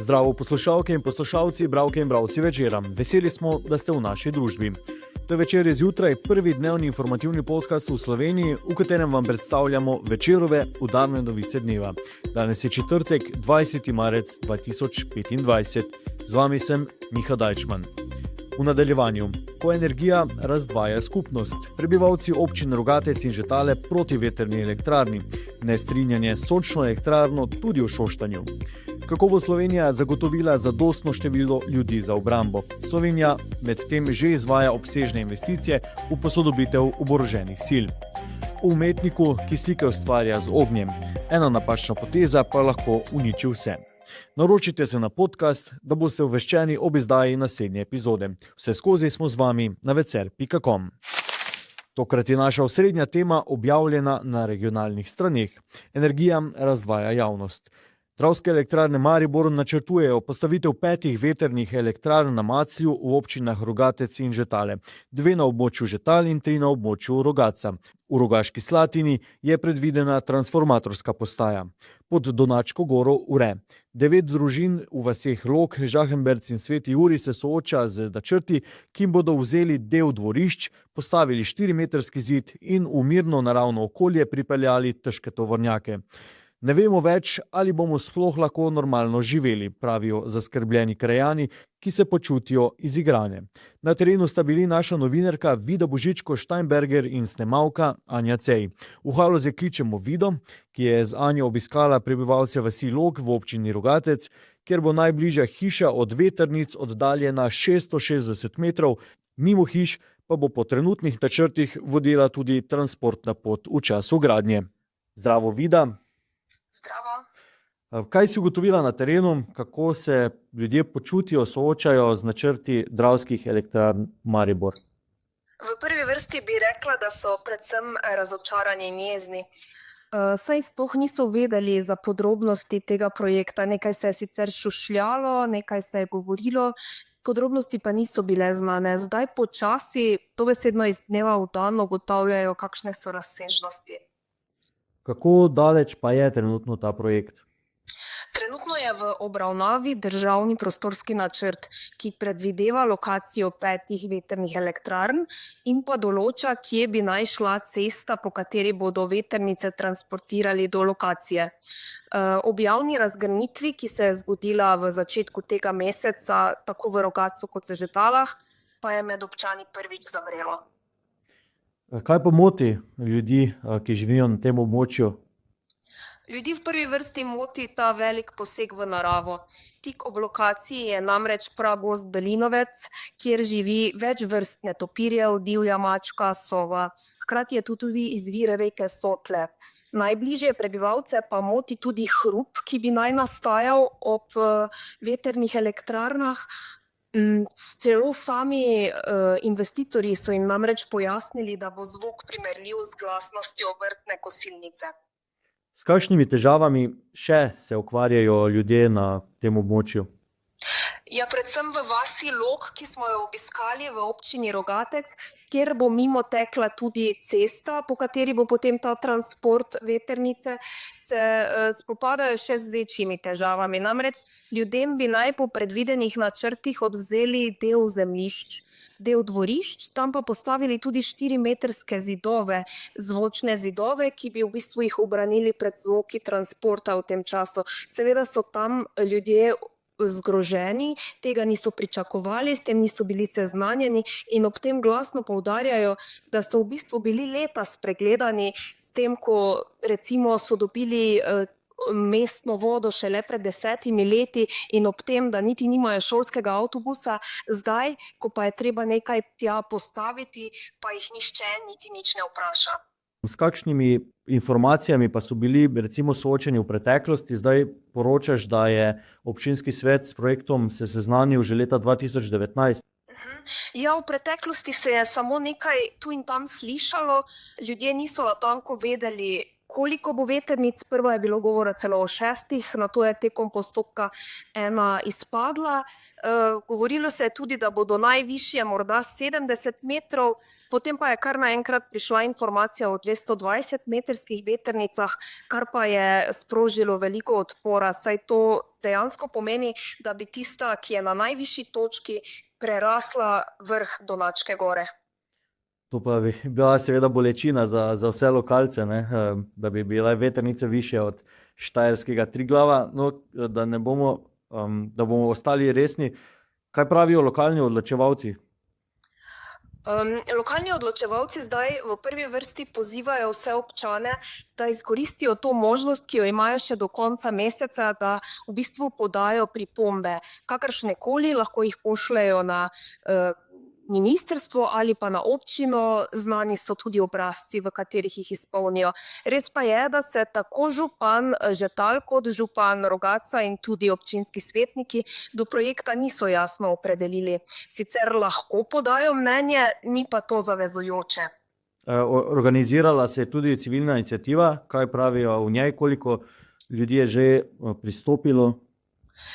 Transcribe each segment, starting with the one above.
Zdravo poslušalke in poslušalci, bralke in bralci večera. Veseli smo, da ste v naši družbi. To je Večer je zjutraj, prvi dnevni informativni podcast v Sloveniji, v katerem vam predstavljamo Večerove udarne novice dneva. Danes je četrtek, 20. marec 2025. Z vami sem Miha Dajčman. V nadaljevanju, ko energija razdvaja skupnost, prebivalci občin Rogatec in Žetale proti vetrni elektrarni, nestrinjanje s sončno elektrarno tudi v Šoštanju. Kako bo Slovenija zagotovila zadostno število ljudi za obrambo? Slovenija medtem že izvaja obsežne investicije v posodobitev oboroženih sil. V umetniku, ki slike ustvarja z ognjem, ena napačna poteza pa lahko uniči vse. Naročite se na podcast, da boste obveščeni ob izdaji naslednje epizode. Vseskozi smo z vami na vecer.com. Tokrat je naša osrednja tema objavljena na regionalnih straneh. Energija razdvaja javnost. Dravske elektrarne Maribor načrtujejo postavitev 5 vetrnih elektrarn na Maclju v občinah Rogatec in Žetale, 2 na območju Žetal in 3 na območju Rogatca. V Rogaški Slatini je predvidena transformatorska postaja. Pod Donačko goro Ure. 9 družin v vaseh Log, Žahenberc in Sveti Jurij se sooča z načrti, ki jim bodo vzeli del dvorišč, postavili 4-metrski zid in v mirno naravno okolje pripeljali težke tovornjake. Ne vemo več, ali bomo sploh lahko normalno živeli, pravijo zaskrbljeni krajani, ki se počutijo izigrane. Na terenu sta bili naša novinarka Vida Božičko-Steinberger in snemalka Anja Cej. V Haloze kličemo Vido, ki je z Anjo obiskala prebivalce vasi Log v občini Rogatec, kjer bo najbližja hiša od vetrnic oddaljena 660 metrov, mimo hiš pa bo po trenutnih načrtih vodila tudi transportna pot v času gradnje. Zdravo, Vida. Zdravo. Kaj si ugotovila na terenu, kako se ljudje počutijo, soočajo z načrti dravskih elektrarn Maribor? V prvi vrsti bi rekla, da so predvsem razočarani in jezni. Saj sploh niso vedeli za podrobnosti tega projekta. Nekaj se je sicer šušljalo, nekaj se je govorilo, podrobnosti pa niso bile znane. Zdaj počasi, dobesedno iz dneva v dan, ugotavljajo, kakšne so razsežnosti. Kako daleč pa je trenutno ta projekt? Trenutno je v obravnavi državni prostorski načrt, ki predvideva lokacijo 5 vetrnih elektrarn in pa določa, kje bi naj šla cesta, po kateri bodo vetrnice transportirali do lokacije. Ob javni razgrnitvi, ki se je zgodila v začetku tega meseca, tako v Rogatcu kot v Žetalah, pa je med občani prvič zavrelo. Kaj pa moti ljudi, ki živijo na tem območju? Ljudi v prvi vrsti moti ta velik poseg v naravo. Tik ob lokaciji je namreč pragozd Belinovec, kjer živi več vrst netopirjev, divja mačka, sova. Hkrati je tu tudi izvir reke Sotle. Najbližje prebivalce pa moti tudi hrup, ki bi naj nastajal ob vetrnih elektrarnah. Celo sami investitorji so jim namreč pojasnili, da bo zvok primerljiv z glasnostjo vrtne kosilnice. S kakšnimi težavami še se ukvarjajo ljudje na tem območju? Ja, predvsem v vasi Log, ki smo jo obiskali v občini Rogatec, kjer bo mimo tekla tudi cesta, po kateri bo potem ta transport vetrnice, se spopadajo še z večjimi težavami. Namreč ljudem bi naj po predvidenih načrtih odvzeli del zemljišč, del dvorišč, tam pa postavili tudi 4-metrske zidove, zvočne zidove, ki bi v bistvu jih ubranili pred zvoki transporta v tem času. Seveda so tam ljudje zgroženi, tega niso pričakovali, s tem niso bili seznanjeni in ob tem glasno poudarjajo, da so v bistvu bili leta spregledani s tem, ko recimo so dobili mestno vodo šele pred 10 leti in ob tem, da niti nimajo šolskega avtobusa, zdaj, ko pa je treba nekaj tja postaviti, pa jih nihče niti nič ne vpraša. S kakšnimi informacijami pa so bili recimo soočeni v preteklosti? Zdaj poročaš, da je občinski svet s projektom se seznanil že leta 2019. Ja, v preteklosti se je samo nekaj tu in tam slišalo, ljudje niso natanko vedeli, koliko bo vetrnic. Prvo je bilo govora celo o 6, nato je tekom postopka ena izpadla. Govorilo se je tudi, da bodo najvišje morda 70 metrov, potem pa je kar naenkrat prišla informacija o 220 metrskih vetrnicah, kar pa je sprožilo veliko odpora, saj to dejansko pomeni, da bi tista, ki je na najvišji točki, prerasla vrh Donačke gore. To pa bi bila seveda bolečina za vse lokalce, ne? Da bi bile vetrnice višje od štajerskega Triglava. No, da bomo ostali resni. Kaj pravijo lokalni odločevalci? Lokalni odločevalci zdaj v prvi vrsti pozivajo vse občane, da izkoristijo to možnost, ki jo imajo še do konca meseca, da v bistvu podajo pripombe. Kakršnekoli, lahko jih pošljejo na ministrstvo ali pa na občino, znani so tudi obrazci, v katerih jih izpolnijo. Res pa je, da se tako župan Žetal kot župan Rogatca in tudi občinski svetniki do projekta niso jasno opredelili. Sicer lahko podajo mnenje, ni pa to zavezujoče. Organizirala se je tudi civilna iniciativa. Kaj pravijo v njej, koliko ljudi je že pristopilo?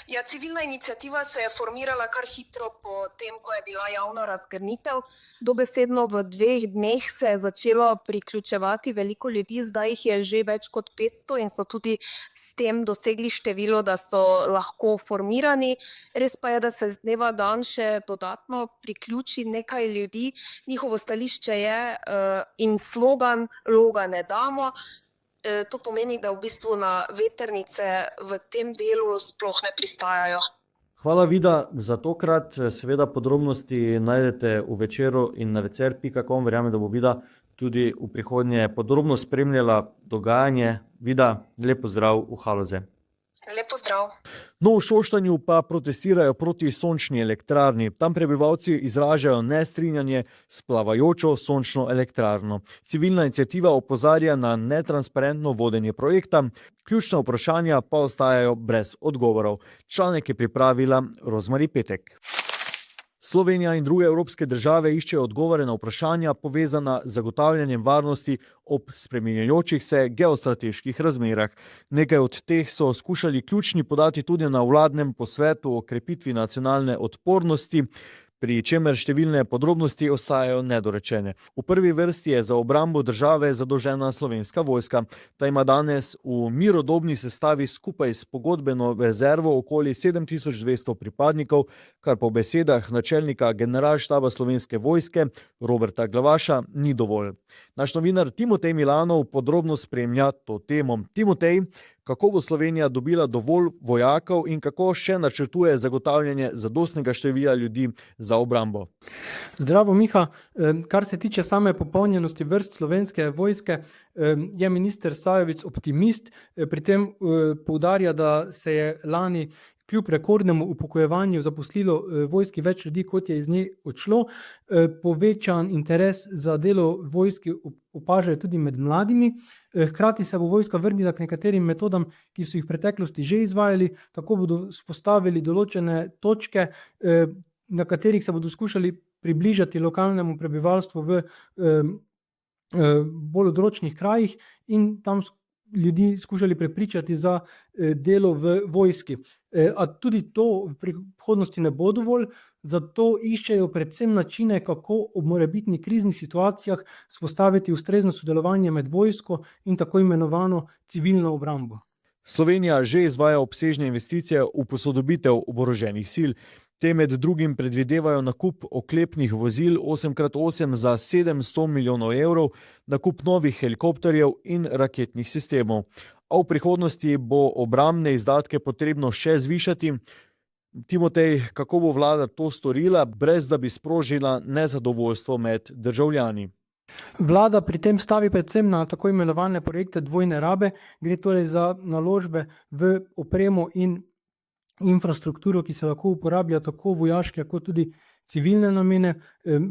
Ja, civilna iniciativa se je formirala kar hitro po tem, ko je bila javna razgrnitev. Dobesedno v 2 dneh se je začelo priključevati veliko ljudi, zdaj jih je že več kot 500 in so tudi s tem dosegli število, da so lahko formirani. Res pa je, da se z dneva dan še dodatno priključi nekaj ljudi. Njihovo stališče je in slogan "Loga ne damo". To pomeni, da v bistvu na vetrnice v tem delu sploh ne pristajajo. Hvala, Vida, za tokrat. Seveda podrobnosti najdete v Večeru in na večer.com. Verjamem, da bo Vida tudi v prihodnje podrobno spremljala dogajanje. Vida, lep pozdrav v Haloze. Lep pozdrav. No, v Šoštanju pa protestirajo proti sončni elektrarni. Tam prebivalci izražajo nestrinjanje s plavajočo sončno elektrarno. Civilna iniciativa opozarja na netransparentno vodenje projekta, ključna vprašanja pa ostajajo brez odgovorov. Članek je pripravila Rozmari Petek. Slovenija in druge evropske države iščejo odgovore na vprašanja povezana z zagotavljanjem varnosti ob spreminjajočih se geostrateških razmerah. Nekaj od teh so skušali ključni podati tudi na vladnem posvetu o krepitvi nacionalne odpornosti, pri čemer številne podrobnosti ostajajo nedorečene. V prvi vrsti je za obrambo države zadolžena Slovenska vojska. Ta ima danes v mirodobni sestavi skupaj s pogodbeno rezervo okoli 7200 pripadnikov, kar po besedah načelnika generalštaba Slovenske vojske Roberta Glavaša ni dovolj. Naš novinar Timotej Milanov podrobno spremlja to temo. Timotej, kako bo Slovenija dobila dovolj vojakov in kako še načrtuje zagotavljanje zadostnega števila ljudi za obrambo? Zdravo, Miha. Kar se tiče same popolnjenosti vrst Slovenske vojske, je minister Sajovic optimist. Pri tem poudarja, da se je lani kljub rekordnemu upokojevanju zaposlilo vojski več ljudi, kot je iz nje odšlo. Povečan interes za delo vojski opažajo tudi med mladimi. Hkrati se bo vojska vrnila k nekaterim metodam, ki so jih v preteklosti že izvajali. Tako bodo vzpostavili določene točke, na katerih se bodo skušali približati lokalnemu prebivalstvu v bolj odročnih krajih in tam ljudi skušali prepričati za delo v vojski. A tudi to v prihodnosti ne bo dovolj, zato iščejo predvsem načine, kako ob morebitnih kriznih situacijah vzpostaviti ustrezno sodelovanje med vojsko in tako imenovano civilno obrambo. Slovenija že izvaja obsežne investicije v posodobitev oboroženih sil. Te med drugim predvidevajo nakup oklepnih vozil 8x8 za 700 milijonov evrov, nakup novih helikopterjev in raketnih sistemov. A v prihodnosti bo obrambne izdatke potrebno še zvišati. Timotej, kako bo vlada to storila, brez da bi sprožila nezadovoljstvo med državljani? Vlada pri tem stavi predvsem na tako imenovane projekte dvojne rabe. Gre torej za naložbe v opremo in infrastrukturo, ki se lahko uporablja tako vojaške, kot tudi civilne namene.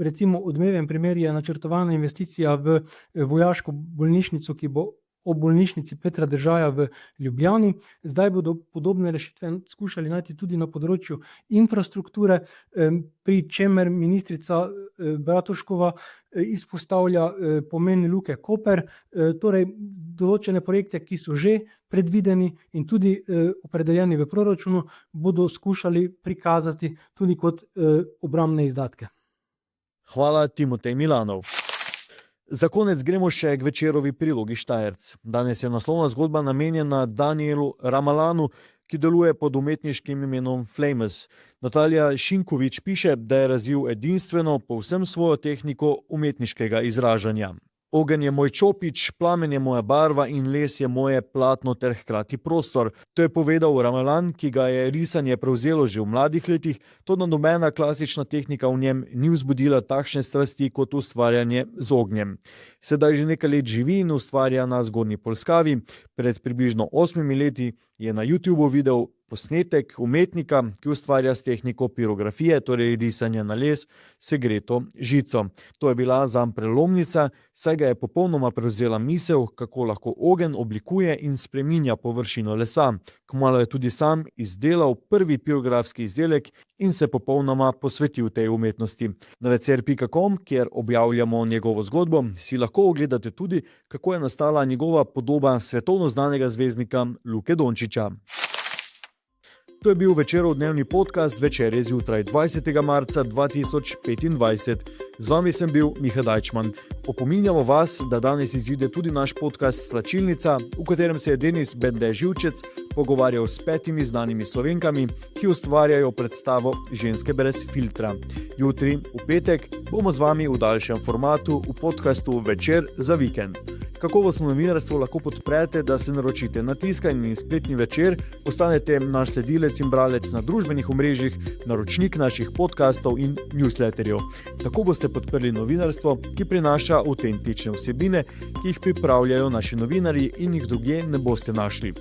Recimo odmeven primer je načrtovana investicija v vojaško bolnišnico, ki bo o bolnišnici Petra Držaja v Ljubljani. Zdaj bodo podobne rešitve skušali najti tudi na področju infrastrukture, pri čemer ministrica Bratuškova izpostavlja pomen Luke Koper, torej določene projekte, ki so že predvideni in tudi opredeljeni v proračunu, bodo skušali prikazati tudi kot obrambne izdatke. Hvala, Timotej Milanov. Za konec gremo še k Večerovi prilogi Štajerc. Danes je naslovna zgodba namenjena Danielu Ramalanu, ki deluje pod umetniškim imenom Flames. Natalija Šinkovič piše, da je razvil edinstveno, povsem svojo tehniko umetniškega izražanja. Ogenj je moj čopič, plamen je moja barva in les je moje platno ter hkrati prostor. To je povedal Ramalan, ki ga je risanje prevzelo že v mladih letih, toda nobena klasična tehnika v njem ni vzbudila takšne strasti kot ustvarjanje z ognjem. Sedaj že nekaj let živi in ustvarja na Zgornji Polskavi. Pred približno 8 leti je na YouTubeu videl posnetek umetnika, ki ustvarja s tehniko pirografije, torej risanja na les, segreto žico. To je bila zanj prelomnica, saj ga je popolnoma prevzela misel, kako lahko ogenj oblikuje in spreminja površino lesa. Kmalu je tudi sam izdelal prvi pirografski izdelek in se popolnoma posvetil tej umetnosti. Na večer.com, kjer objavljamo njegovo zgodbo, si lahko ogledate tudi, kako je nastala njegova podoba svetovno znanega zvezdnika Luke Dončića. To je bil Večerov dnevni podcast Večerje zjutraj 20. marca 2025. Z vami sem bil Miha Dajčman. Opominjamo vas, da danes izide tudi naš podcast Slačilnica, v katerem se je Denis Bende Živčec pogovarjal s 5 znanimi Slovenkami, ki ustvarjajo predstavo Ženske brez filtra. Jutri, v petek, bomo z vami v daljšem formatu v podcastu Večer za vikend. Kakovostno novinarstvo lahko podprete, da se naročite na tiskani in spletni Večer, postanete naš sledilec in bralec na družbenih omrežjih, naročnik naših podcastov in newsletterjev. Tako boste podprli novinarstvo, ki prinaša avtentične vsebine, ki jih pripravljajo naši novinarji in jih drugje ne boste našli.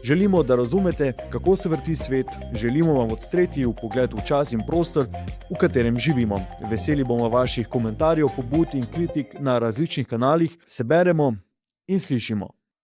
Želimo, da razumete, kako se vrti svet, želimo vam odstreti vpogled v čas in prostor, v katerem živimo. Veseli bomo vaših komentarjev, pobud in kritik na različnih kanalih, se beremo in slišimo.